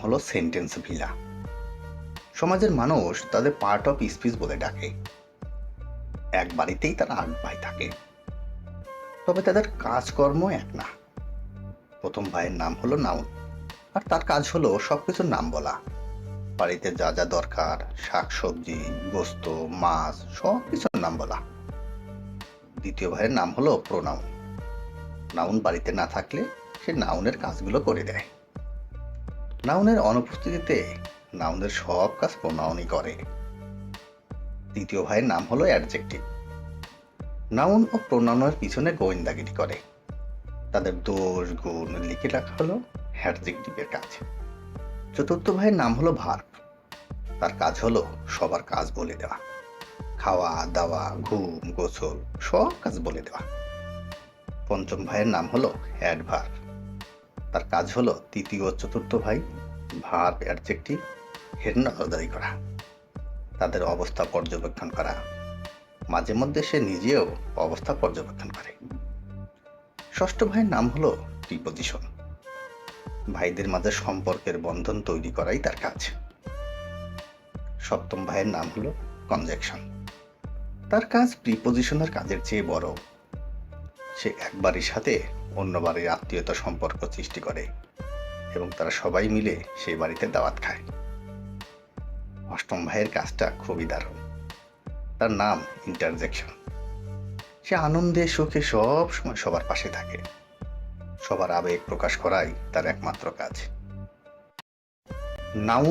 হলো sentence villa. সমাজের মানুষ তাদের পার্ট অফ স্পিচ বলে ডাকে। এক বাড়িতেই তারা ৮ ভাই থাকে, তবে তাদের কাজকর্ম এক না। প্রথম ভাইয়ের নাম হলো নাউন, আর তার কাজ হলো সবকিছুর নাম বলা। বাড়িতে যা যা দরকার, শাকসবজি, গোস্ত, মাছ, সবকিছুর নাম বলা। দ্বিতীয় ভাইয়ের নাম হলো প্রোনাউন। নাউন বাড়িতে না থাকলে সে নাউনের কাজগুলো করে দেয়। নাউনের অনুপস্থিতিতে নাউনের সব কাজ প্রোনাউনই করে। তৃতীয় ভাইয়ের নাম হলো অ্যাডজেক্টিভ। নাউন ও প্রোনাউনের পিছনে গোয়েন্দাগিরি করে। তাদের দোষ গুণ লিখে রাখা হলো অ্যাডজেক্টিভের কাজ। চতুর্থ ভাইয়ের নাম হলো ভার্ব। তার কাজ হলো সবার কাজ বলে দেওয়া। খাওয়া দাওয়া, ঘুম, গোসল, সব কাজ বলে দেওয়া। পঞ্চম ভাইয়ের নাম হলো অ্যাডভার্ব। তার কাজ হলো তৃতীয় ও চতুর্থ ভাই ভার্ব অ্যাডজেক্টিভ এর নজরদারি করা, তাদের অবস্থা পর্যবেক্ষণ করা। মাঝে মধ্যে সে নিজেও অবস্থা পর্যবেক্ষণ করে। ষষ্ঠ ভাইয়ের নাম হলো প্রিপজিশন। ভাইদের মাঝে সম্পর্কের বন্ধন তৈরি করাই তার কাজ। সপ্তম ভাইয়ের নাম হলো কনজাংশন। তার কাজ প্রিপজিশনের কাজের চেয়ে বড়। সে এক বাড়ির সাথে অন্য বাড়ির আত্মীয়তা সম্পর্ক সৃষ্টি করে এবং তারা সবাই মিলে সেই বাড়িতে দাওয়াত খায়। অষ্টম ভাইয়ের কাজটা খুবই দারুণ। তার নাম ইন্টারজেকশন। সে আনন্দে সুখে সব সময় সবার পাশে থাকে। সবার আবেগ প্রকাশ করাই তার একমাত্র কাজ। নাউন